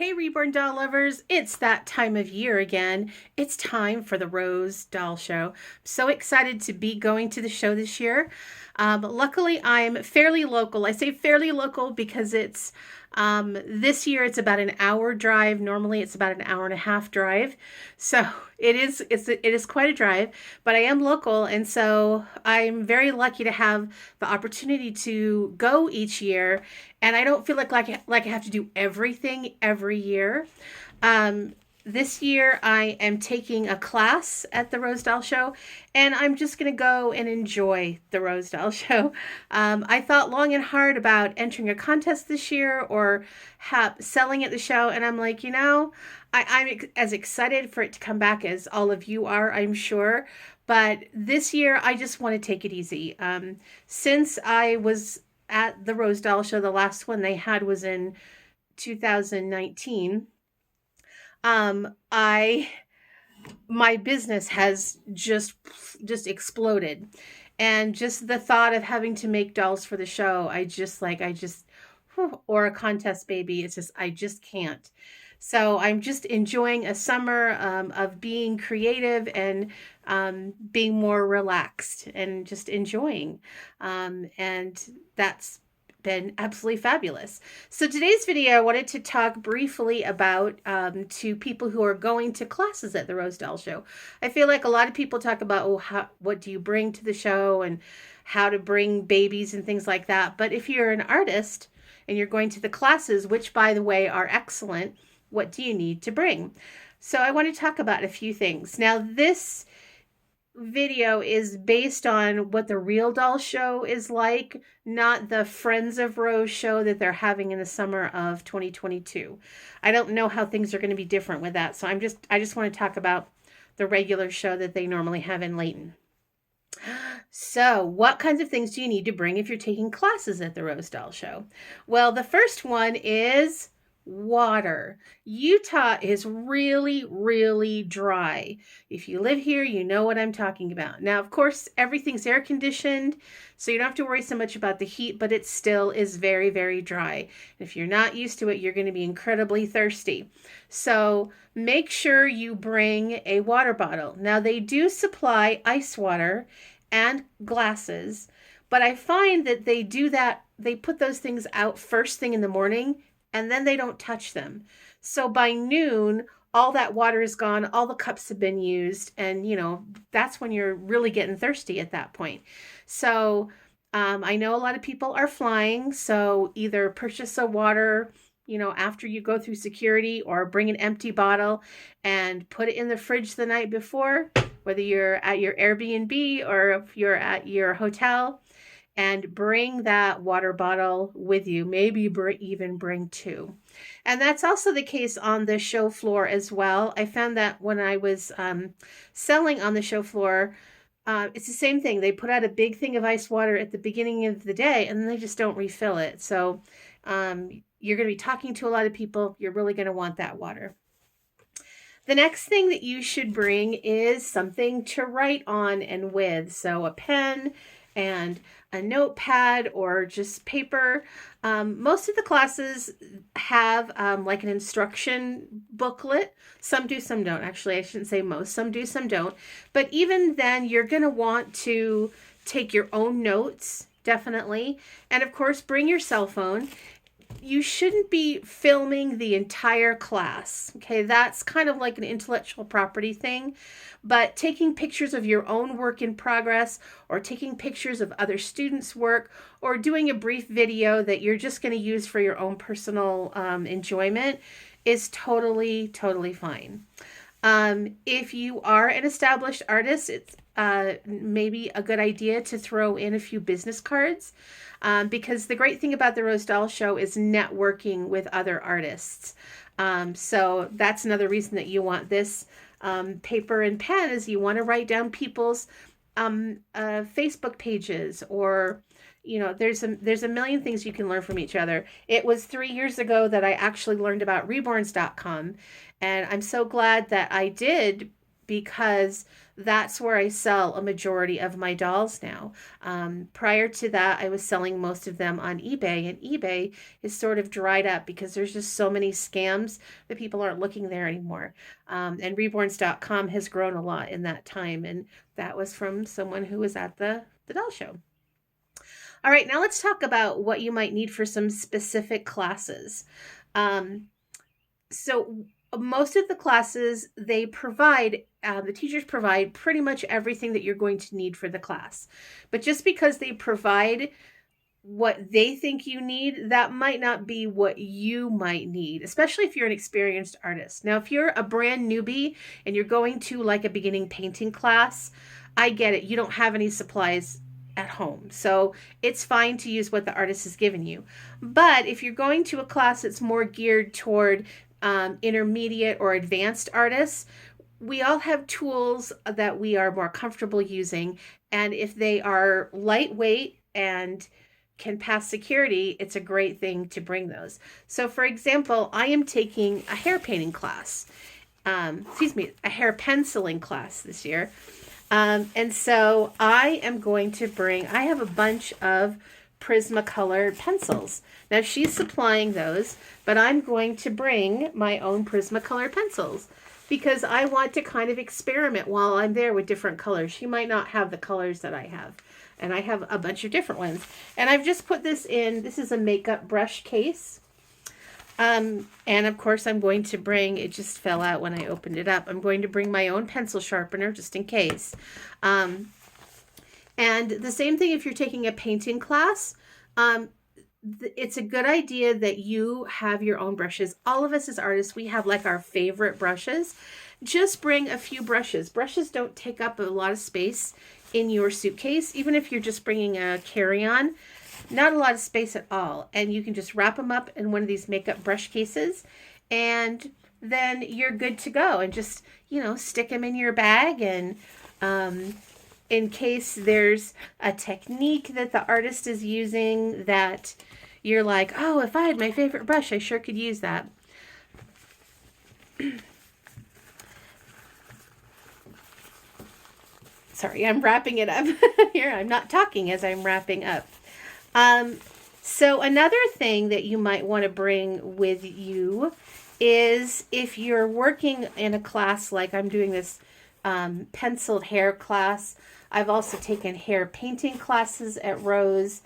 Hey, Reborn doll lovers, it's that time of year again. It's time for the Rose Doll Show. I'm so excited to be going to the show this year. Luckily, I'm fairly local. I say fairly local because it's this year it's about an hour drive. Normally, it's about an hour and a half drive. So it is quite a drive, but I am local, and so I'm very lucky to have the opportunity to go each year, and I don't feel like I have to do everything every year. Um, this year I am taking a class at the Rose Doll Show, and I'm just going to go and enjoy the Rose Doll Show. I thought long and hard about entering a contest this year or selling at the show, and I'm like, I'm as excited for it to come back as all of you are, I'm sure. But this year, I just want to take it easy. Since I was at the Rose Doll Show, the last one they had was in 2019. I My business has just exploded, and just the thought of having to make dolls for the show, or a contest baby, it's just I just can't. So I'm just enjoying a summer of being creative and being more relaxed and just enjoying. And that's been absolutely fabulous. So today's video, I wanted to talk briefly about to people who are going to classes at the Rose Doll Show. I feel like a lot of people talk about, what do you bring to the show and how to bring babies and things like that. But if you're an artist and you're going to the classes, which by the way are excellent, what do you need to bring? So I want to talk about a few things. Now, this video is based on what the Real Doll Show is like, not the Friends of Rose show that they're having in the summer of 2022. I don't know how things are going to be different with that, so I just want to talk about the regular show that they normally have in Layton. So, what kinds of things do you need to bring if you're taking classes at the Rose Doll Show? Well, the first one is water. Utah is really, really dry. If you live here, you know what I'm talking about. Now, of course, everything's air conditioned, so you don't have to worry so much about the heat, but it still is very, very dry. If you're not used to it, you're going to be incredibly thirsty. So make sure you bring a water bottle. Now, they do supply ice water and glasses, but I find that they do that, they put those things out first thing in the morning, and then they don't touch them. So by noon, all that water is gone, all the cups have been used, and that's when you're really getting thirsty at that point. So I know a lot of people are flying, so either purchase a water, after you go through security, or bring an empty bottle and put it in the fridge the night before, whether you're at your Airbnb or if you're at your hotel. And bring that water bottle with you. Maybe even bring two. And that's also the case on the show floor as well. I found that when I was selling on the show floor, it's the same thing. They put out a big thing of ice water at the beginning of the day, and then they just don't refill it. So you're going to be talking to a lot of people. You're really going to want that water. The next thing that you should bring is something to write on and with. So a pen and a notepad or just paper. Most of the classes have like an instruction booklet. Some do, some don't. Actually, I shouldn't say most. Some do, some don't. But even then, you're going to want to take your own notes, definitely. And of course, bring your cell phone. You shouldn't be filming the entire class. Okay, that's kind of like an intellectual property thing. But taking pictures of your own work in progress, or taking pictures of other students' work, or doing a brief video that you're just going to use for your own personal enjoyment is totally, totally fine. If you are an established artist, it's maybe a good idea to throw in a few business cards, because the great thing about the Rose Doll Show is networking with other artists. So that's another reason that you want this paper and pen, is you want to write down people's Facebook pages, or there's a million things you can learn from each other. It was 3 years ago that I actually learned about reborns.com, and I'm so glad that I did, because that's where I sell a majority of my dolls now. Prior to that, I was selling most of them on eBay, and eBay is sort of dried up because there's just so many scams that people aren't looking there anymore. And reborns.com has grown a lot in that time, and that was from someone who was at the doll show. All right, now let's talk about what you might need for some specific classes. Um, so most of the classes they provide, the teachers provide pretty much everything that you're going to need for the class. But just because they provide what they think you need, that might not be what you might need, especially if you're an experienced artist. Now, if you're a brand newbie and you're going to like a beginning painting class, I get it. You don't have any supplies at home. So it's fine to use what the artist has given you. But if you're going to a class that's more geared toward intermediate or advanced artists, we all have tools that we are more comfortable using. And if they are lightweight and can pass security, it's a great thing to bring those. So for example, I am taking a hair painting class, a hair penciling class this year. And so I am going to I have a bunch of Prismacolor pencils. Now she's supplying those, but I'm going to bring my own Prismacolor pencils because I want to kind of experiment while I'm there with different colors. She might not have the colors that I have, and I have a bunch of different ones. And I've just put this in, this is a makeup brush case. And of course I'm going to bring, it just fell out when I opened it up, I'm going to bring my own pencil sharpener just in case. And the same thing if you're taking a painting class, it's a good idea that you have your own brushes. All of us as artists, we have like our favorite brushes. Just bring a few brushes. Brushes don't take up a lot of space in your suitcase, even if you're just bringing a carry-on. Not a lot of space at all. And you can just wrap them up in one of these makeup brush cases, and then you're good to go. And just, stick them in your bag. And in case there's a technique that the artist is using that you're like, oh, if I had my favorite brush, I sure could use that. Sorry, I'm wrapping it up here. I'm not talking as I'm wrapping up. So another thing that you might want to bring with you is if you're working in a class like I'm doing this penciled hair class. I've also taken hair painting classes at Rose.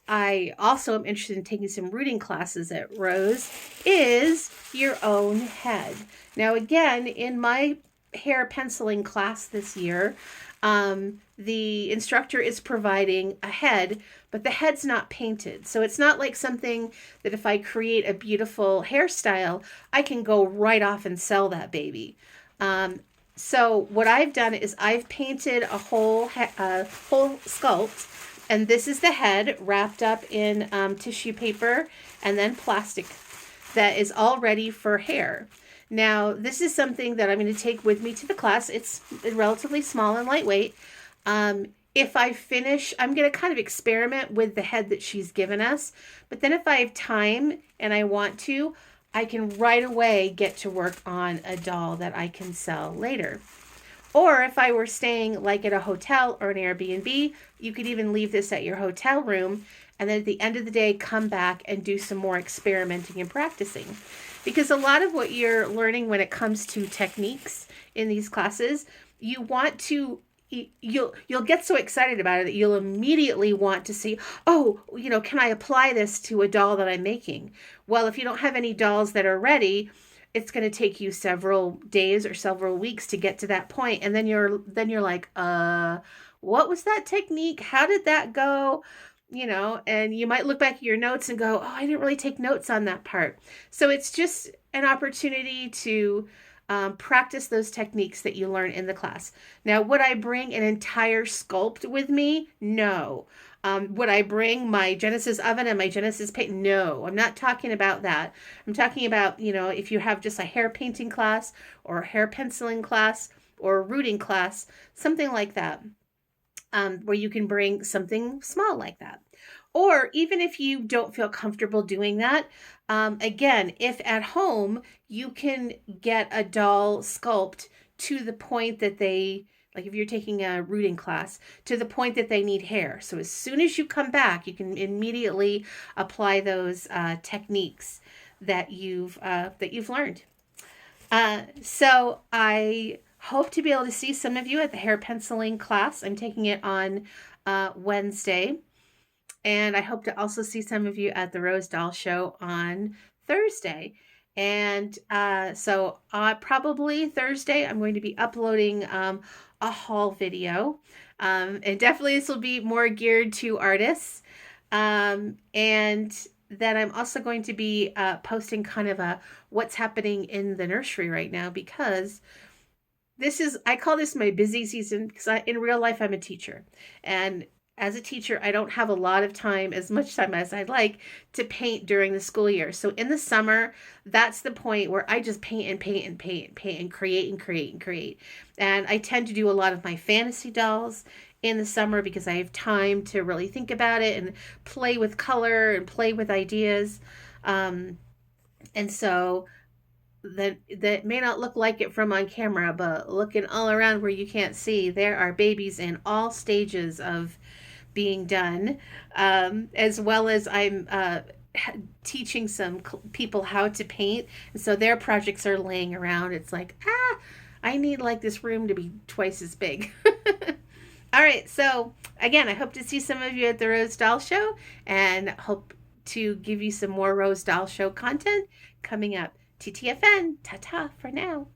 I also am interested in taking some rooting classes at Rose, is your own head. Now again, in my hair penciling class this year, the instructor is providing a head, but the head's not painted. So it's not like something that if I create a beautiful hairstyle, I can go right off and sell that baby. So what I've done is I've painted a whole sculpt, and this is the head wrapped up in tissue paper and then plastic that is all ready for hair. Now, this is something that I'm going to take with me to the class. It's relatively small and lightweight. If I finish, I'm going to kind of experiment with the head that she's given us. But then if I have time and I want to, I can right away get to work on a doll that I can sell later. Or if I were staying like at a hotel or an Airbnb, you could even leave this at your hotel room and then at the end of the day, come back and do some more experimenting and practicing. Because a lot of what you're learning when it comes to techniques in these classes, you want to, you'll get so excited about it that you'll immediately want to see, oh, can I apply this to a doll that I'm making? Well, if you don't have any dolls that are ready, it's going to take you several days or several weeks to get to that point. And then you're like, what was that technique? How did that go? And you might look back at your notes and go, oh, I didn't really take notes on that part. So it's just an opportunity to practice those techniques that you learn in the class. Now, would I bring an entire sculpt with me? No. Would I bring my Genesis oven and my Genesis paint? No, I'm not talking about that. I'm talking about, if you have just a hair painting class or a hair penciling class or a rooting class, something like that. Where you can bring something small like that. Or even if you don't feel comfortable doing that, again, if at home you can get a doll sculpt to the point that they, like if you're taking a rooting class, to the point that they need hair. So as soon as you come back, you can immediately apply those techniques that you've learned. So I hope to be able to see some of you at the hair penciling class. I'm taking it on Wednesday. And I hope to also see some of you at the Rose Doll Show on Thursday. And so probably Thursday, I'm going to be uploading a haul video. And definitely this will be more geared to artists. And then I'm also going to be posting kind of a what's happening in the nursery right now, because I call this my busy season, because in real life, I'm a teacher. And as a teacher, I don't have a lot of time, as much time as I'd like, to paint during the school year. So in the summer, that's the point where I just paint and paint and paint and paint and create and create and create. And I tend to do a lot of my fantasy dolls in the summer because I have time to really think about it and play with color and play with ideas. And so that may not look like it from on camera, but looking all around where you can't see, there are babies in all stages of being done, as well as I'm teaching some people how to paint, and so their projects are laying around. It's like, I need like this room to be twice as big. All right, so again, I hope to see some of you at the Rose Doll Show, and hope to give you some more Rose Doll Show content coming up. TTFN, ta-ta for now.